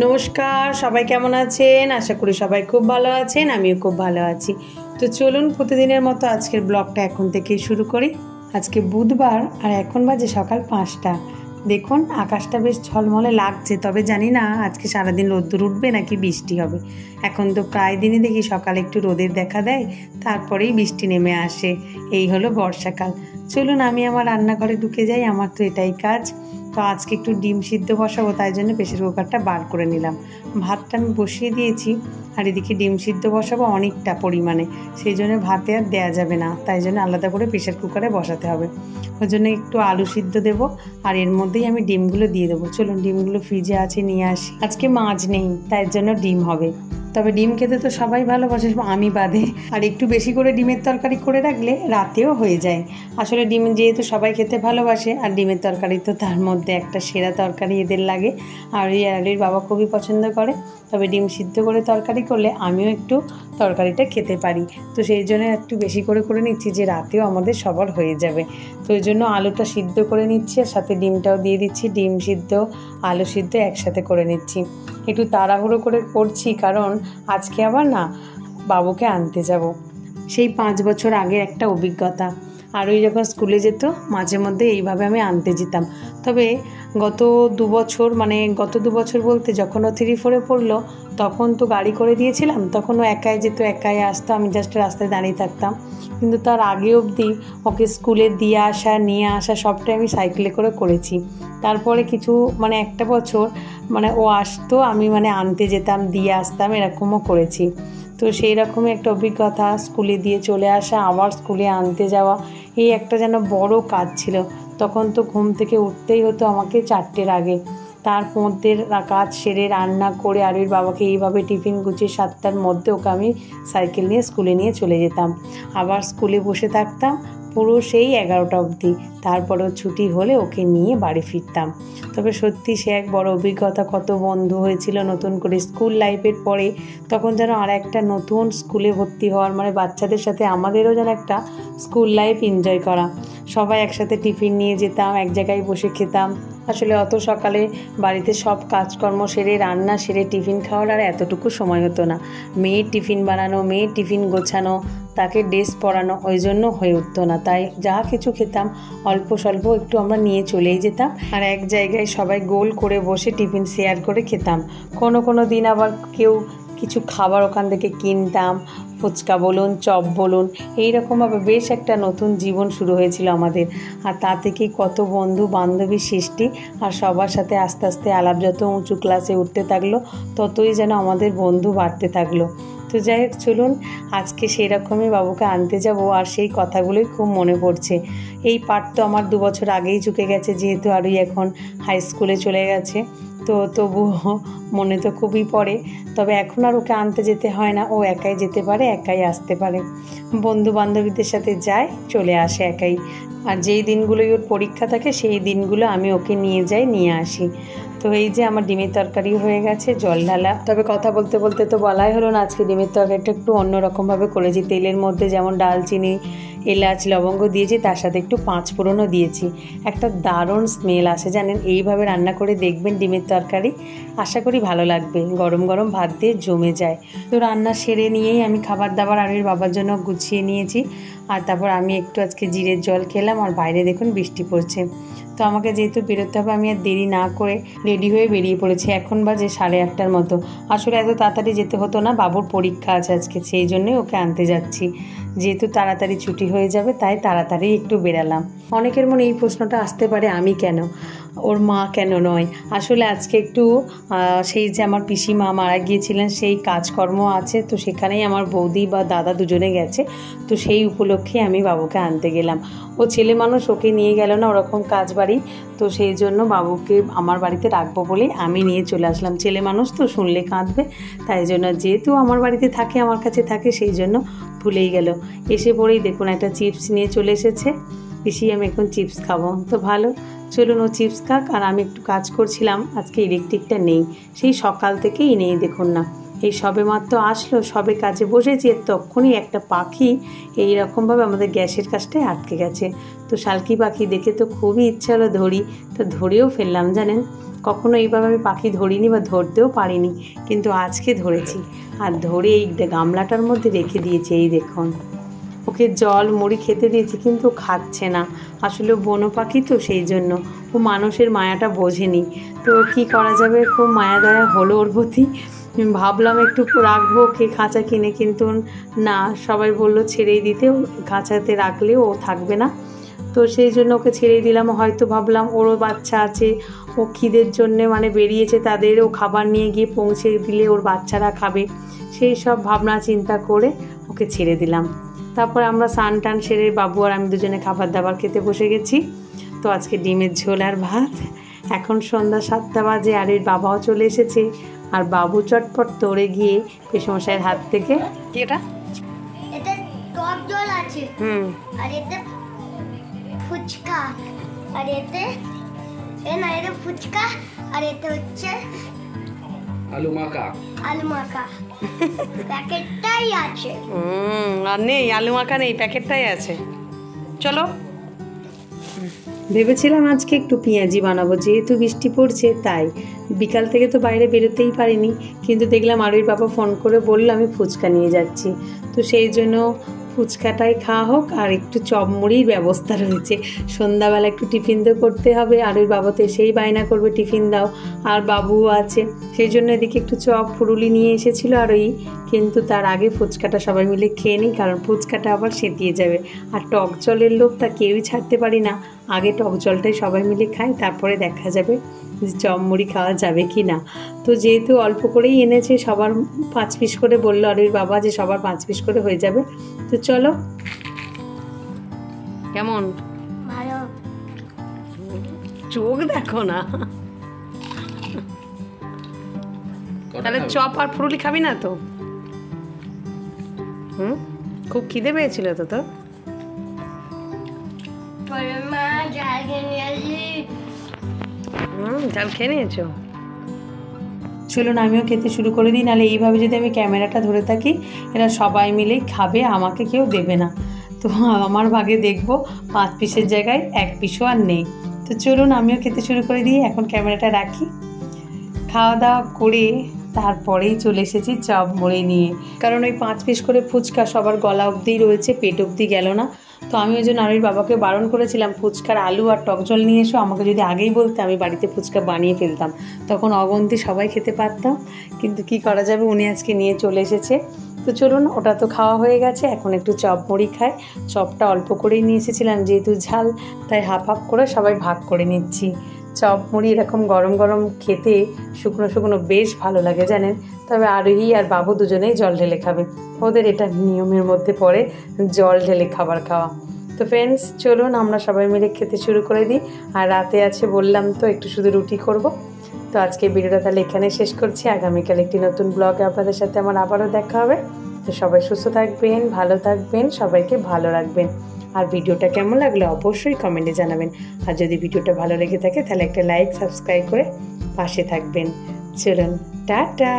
নমস্কার, সবাই কেমন আছেন? আশা করি সবাই খুব ভালো আছেন। আমিও খুব ভালো আছি। তো চলুন প্রতিদিনের মতো আজকের ব্লগটা এখন থেকেই শুরু করি। আজকে বুধবার আর এখন বাজে সকাল 5টা। দেখুন আকাশটা বেশ ঝলমলে লাগছে, তবে জানি না আজকে সারাদিন রোদ্দুর উঠবে নাকি বৃষ্টি হবে। এখন তো প্রায় দিনই দেখি সকালে একটু রোদের দেখা দেয়, তারপরেই বৃষ্টি নেমে আসে। এই হলো বর্ষাকাল। চলুন আমি আমার রান্নাঘরে ঢুকে যাই, আমার তো এটাই কাজ। তো আজকে একটু ডিম সিদ্ধ বসাবো, তাই জন্য প্রেসার কুকারটা বার করে নিলাম। ভাতটা আমি বসিয়ে দিয়েছি, আর এদিকে ডিম সিদ্ধ বসাবো অনেকটা পরিমাণে, সেই জন্য ভাতে আর দেওয়া যাবে না, তাই জন্য আলাদা করে প্রেসার কুকারে বসাতে হবে। ওই জন্য একটু আলু সিদ্ধ দেবো, আর এর মধ্যেই আমি ডিমগুলো দিয়ে দেবো। চলুন ডিমগুলো ফ্রিজে আছে নিয়ে আসি। আজকে মাছ নেই, তাই জন্য ডিম হবে। তবে ডিম খেতে তো সবাই ভালোবাসে, আমি বাদে। আর একটু বেশি করে ডিমের তরকারি করে রাখলে রাতেও হয়ে যায়। আসলে ডিম যেহেতু সবাই খেতে ভালোবাসে, আর ডিমের তরকারি তো তার মধ্যে একটা সেরা তরকারি এদের লাগে। আর ওই আলুর বাবা খুবই পছন্দ করে। তবে ডিম সিদ্ধ করে তরকারি করলে আমিও একটু তরকারিটা খেতে পারি। তো সেই জন্য একটু বেশি করে নিচ্ছি, যে রাতেও আমাদের সবার হয়ে যাবে। তো ওই জন্য আলুটা সিদ্ধ করে নিচ্ছি, আর সাথে ডিমটাও দিয়ে দিচ্ছি। ডিম সিদ্ধ আলু সিদ্ধ একসাথে করে নিচ্ছি। একটু তাড়াহুড়ো করে করছি, কারণ আজকে আবার না বাবুকে আনতে যাব। সেই 5 বছর আগের একটা অভিজ্ঞতা। আর ওই যখন স্কুলে যেত মাঝে মধ্যে এইভাবে আমি আনতে যেতাম। তবে গত 2 বছর, গত 2 বছর বলতে যখন ও 3-4-এ পড়লো, তখন তো গাড়ি করে দিয়েছিলাম। তখন ও একাই যেত, একাই আসতো, আমি জাস্ট রাস্তায় দাঁড়িয়ে থাকতাম। কিন্তু তার আগে অবধি ওকে স্কুলে দিয়ে আসা নিয়ে আসা সবটাই আমি সাইকেলে করেছি। তারপরে কিছু একটা বছর ও আসতো, আমি আনতে যেতাম, দিয়ে আসতাম, এরকমও করেছি। তো সেই রকমই একটা অভিজ্ঞতা, স্কুলে দিয়ে চলে আসা, আবার স্কুলে আনতে যাওয়া, এই একটা যেন বড় কাজ ছিল। তখন তো ঘুম থেকে উঠতেই হতো আমাকে 4টের আগে। তার মধ্যে কাজ সেরে রান্না করে আর ওর বাবাকে এইভাবে টিফিন গুছিয়ে 7টার মধ্যে ওকে আমি সাইকেল নিয়ে স্কুলে নিয়ে চলে যেতাম। আবার স্কুলে বসে থাকতাম পুরো সেই 11টা অবধি। তারপরেও ছুটি হলে ওকে নিয়ে বাড়ি ফিরতাম। তবে সত্যি সে এক বড় অভিজ্ঞতা। কত বন্ধু হয়েছিল নতুন করে স্কুল লাইফের পরে। তখন যেন আর একটা নতুন স্কুলে ভর্তি হওয়ার, বাচ্চাদের সাথে আমাদেরও যেন একটা স্কুল লাইফ এনজয় করা। সবাই একসাথে টিফিন নিয়ে যেতাম, এক জায়গায় বসে খেতাম। আসলে অত সকালে বাড়িতে সব কাজকর্ম সেরে রান্না সেরে টিফিন খাওয়ার আর এতটুকু সময় হতো না। মেয়ের টিফিন বানানো, মেয়ের টিফিন গোছানো, তাকে ড্রেস পরানো, ওই জন্য হয়ে উঠতো না। তাই যা কিছু খেতাম অল্প স্বল্প একটু আমরা নিয়ে চলেই যেতাম, আর এক জায়গায় সবাই গোল করে বসে টিফিন শেয়ার করে খেতাম। কোনো দিন আবার কেউ কিছু খাবার ওখান থেকে কিনতাম, ফুচকা বলুন, চপ বলুন, এইরকমভাবে বেশ একটা নতুন জীবন শুরু হয়েছিল আমাদের। আর তা থেকেই কত বন্ধু বান্ধবী সৃষ্টি, আর সবার সাথে আস্তে আস্তে আলাপ যত উঁচু ক্লাসে উঠতে থাকলো, ততই যেন আমাদের বন্ধু বাড়তে থাকলো। তো যাই হোক, চলুন আজকে সেই রকমই বাবুকে আনতে যাব, আর সেই কথাগুলোই খুব মনে পড়ছে। এই পাঠ তো আমার 2 বছর আগেই চুকে গেছে, যেহেতু আরই এখন হাই স্কুলে চলে গেছে। তো তবুও মনে তো খুবই পড়ে। তবে এখন আর ওকে আনতে যেতে হয় না, ও একাই যেতে পারে, একাই আসতে পারে। বন্ধু বান্ধবীদের সাথে যায়, চলে আসে একাই। আর যেই দিনগুলোই ওর পরীক্ষা থাকে সেই দিনগুলো আমি ওকে নিয়ে যাই, নিয়ে আসি। তো এই যে আমার ডিমের তরকারি হয়ে গেছে, জল ঢালা। তবে কথা বলতে বলতে তো বলাই হলো না, আজকে ডিমের তরকারিটা একটু অন্যরকমভাবে করেছি। তেলের মধ্যে যেমন ডালচিনি, এলাচ, লবঙ্গ দিয়েছি, তার সাথে একটু 5 ফোড়নও দিয়েছি। একটা দারুণ স্মেল আসে জানেন। এইভাবে রান্না করে দেখবেন ডিমের তরকারি, আশা করি ভালো লাগবে। গরম গরম ভাত দিয়ে জমে যায়। তো রান্না সেরে নিয়েই আমি খাবার দাবার আর বাবার জন্য গুছিয়ে নিয়েছি। আর তারপর আমি একটু আজকে জিরের জল খেলাম, আর বাইরে দেখুন বৃষ্টি পড়ছে। তো আমাকে যেহেতু বেরোতে হবে, আমি আর দেরি না করে রেডি হয়ে বেরিয়ে পড়েছি। এখন বাজে 8:30টার মতো। আসলে এত তাড়াতাড়ি যেতে হতো না, বাবুর পরীক্ষা আছে আজকে, সেই জন্যই ওকে আনতে যাচ্ছি। যেহেতু তাড়াতাড়ি ছুটি হয়ে যাবে, তাই তাড়াতাড়ি একটু বেরালাম। অনেকের মনে এই প্রশ্নটা আসতে পারে, আমি কেন, ওর মা কেন নয়? আসলে আজকে একটু সেই যে আমার পিসিমা মারা গিয়েছিলেন, সেই কাজকর্ম আছে। তো সেখানেই আমার বৌদি বা দাদা দুজনে গেছে। তো সেই উপলক্ষে আমি বাবুকে আনতে গেলাম। ও ছেলে মানুষ, ওকে নিয়ে গেল না ওরকম কাজ বাড়ি। তো সেই জন্য বাবুকে আমার বাড়িতে রাখবো বলে আমি নিয়ে চলে আসলাম। ছেলে মানুষ তো শুনলে কাঁদবে, তাই জন্য যেহেতু আমার বাড়িতে থাকে, আমার কাছে থাকে, সেই জন্য ভুলেই গেল। এসে পরেই দেখুন একটা চিপস নিয়ে চলে এসেছে। পিসি আমি এখন চিপস খাবো। তো ভালো, চলুন ও চিপস খাক, আর আমি একটু কাজ করছিলাম। আজকে ইলেকট্রিকটা নেই, সেই সকাল থেকেই নেই, দেখুন না। এই সবে মাত্র আসলো, সবে কাজে বসেছি, তখনই একটা পাখি এইরকমভাবে আমাদের গ্যাসের কাছটায় আটকে গেছে। তো শালকি পাখি দেখে তো খুবই ইচ্ছা হলো ধরি, তো ধরেও ফেললাম জানেন। কখনো এইভাবে আমি পাখি ধরিনি বা ধরতেও পারিনি, কিন্তু আজকে ধরেছি। আর ধরে এই গামলাটার মধ্যে রেখে দিয়েছি। এই দেখুন, ওকে জল মুড়ি খেতে দিয়েছি কিন্তু খাচ্ছে না। আসলে বনো পাখি তো, সেই জন্য ও মানুষের মায়াটা বোঝেনি। তো কি করা যাবে, খুব মায়া দয়া হলো ওর প্রতি। ভাবলাম একটু রাখবো ওকে খাঁচা কিনে, কিন্তু না, সবাই বললো ছেড়েই দিতে, খাঁচাতে রাখলে ও থাকবে না। তো সেই জন্য ওকে ছেড়ে দিলাম। হয়তো ভাবলাম ওরও বাচ্চা আছে, ও খিদের জন্যে মানে বেরিয়েছে, তাদেরও খাবার নিয়ে গিয়ে পৌঁছে দিলে ওর বাচ্চারা খাবে, সেই সব ভাবনা চিন্তা করে ওকে ছেড়ে দিলাম। তারপর আমরা স্নান টান সেরে বাবু আর আমি দুজনে খাবার দাবার খেতে বসে গেছি। তো আজকে ডিমের ঝোল আর ভাত। এখন সন্ধ্যা 7টা বাজে, আর এর বাবাও চলে এসেছে। আর বাবু চটপট দৌড়ে গিয়ে পেশমশাইয়ের হাত থেকে কি এটা এতে টক জল আছে, আর এতে ফুচকা, আর এতে এতে ফুচকা, আর এতে হচ্ছে আলু মাখা। প্যাকেটটাই আছে। আর নেই আলু মাখা, নেই, প্যাকেটটাই আছে। চলো, ভেবেছিলাম আজকে একটু পেঁয়াজি বানাবো, যেহেতু বৃষ্টি পড়ছে তাই। বিকাল থেকে তো বাইরে বেরোতেই পারিনি, কিন্তু দেখলাম আরুর বাবা ফোন করে বললো আমি ফুচকা নিয়ে যাচ্ছি। তো সেই জন্য ফুচকাটাই খাওয়া হোক, আর একটু চপ মুড়ির ব্যবস্থা রয়েছে। সন্ধ্যাবেলা একটু টিফিন তো করতে হবে, আরুর বাবা তো এসেই বায়না করবে টিফিন দাও, আর বাবুও আছে, সেই জন্য এদিকে একটু চপ ফুরুলি নিয়ে এসেছিলো আরুই। কিন্তু তার আগে ফুচকাটা সবাই মিলে খেয়ে নিই, কারণ ফুচকাটা আবার সেঁতিয়ে যাবে। আর টক জলের লোভটা কেউই ছাড়তে পারি না, আগে টক জলটাই সবাই মিলে খাই, তারপরে দেখা যাবে যে চপ মুড়ি খাওয়া যাবে কি না। তো যেহেতু অল্প করেই এনেছে, সবার 5 পিস করে বললো আরুর বাবা যে সবার 5 পিস করে হয়ে যাবে। তো চলো, কেমন ভালো, চোখ দেখো না। তাহলে চপ আর ফুরুলি খাবি না তো? খুব খিদে পেয়েছিল তো তোর? ঝাল খেয়ে নিয়েছো? চলুন আমিও খেতে শুরু করে দিই, নাহলে এইভাবে যদি আমি ক্যামেরাটা ধরে থাকি এরা সবাই মিলেই খাবে, আমাকে কেউ দেবে না। তো আমার ভাগে দেখবো 5 পিসের জায়গায় 1 পিসও আর নেই। তো চলুন আমিও খেতে শুরু করে দিই, এখন ক্যামেরাটা রাখি। খাওয়া দাওয়া করে তারপরেই চলে এসেছি চপ মুড়ি নিয়ে, কারণ ওই 5 পিস করে ফুচকা সবার গলা অবধিই রয়েছে, পেট অবধি গেল না। তো আমি ওই জন্য আরুর বাবাকে বারণ করেছিলাম ফুচকার আলু আর টক জল নিয়ে এসো, আমাকে যদি আগেই বলতে আমি বাড়িতে ফুচকা বানিয়ে ফেলতাম, তখন অগন্তি সবাই খেতে পারতাম। কিন্তু কি করা যাবে, উনি আজকে নিয়ে চলে এসেছে। তো চলুন, ওটা তো খাওয়া হয়ে গেছে, এখন একটু চপ মুড়ি খাই। চপটা অল্প করেই নিয়ে এসেছিলাম, যেহেতু ঝাল তাই হাফ হাফ করে সবাই ভাগ করে নিচ্ছি। চপ মুড়ি এরকম গরম গরম খেতে শুকনো শুকনো বেশ ভালো লাগে জানেন। তবে আরোহী আর বাবু দুজনেই জল ঢেলে খাবে, ওদের এটা নিয়মের মধ্যে পড়ে জল ঢেলে খাবার খাওয়া। তো ফ্রেন্ডস চলুন আমরা সবাই মিলে খেতে শুরু করে দিই। আর রাতে আছে বললাম তো একটু শুধু রুটি করব। তো আজকে ভিডিওটা তাহলে এখানে শেষ করছি, আগামীকাল একটি নতুন ব্লগে আপনাদের সাথে আমার আবারও দেখা হবে। তো সবাই সুস্থ থাকবেন, ভালো থাকবেন, সবাইকে ভালো রাখবেন। আর ভিডিওটা কেমন লাগলো অবশ্যই কমেন্টে জানাবেন। আর যদি ভিডিওটা ভালো লেগে থাকে তাহলে একটা লাইক সাবস্ক্রাইব করে পাশে থাকবেন। চলুন, টাটা।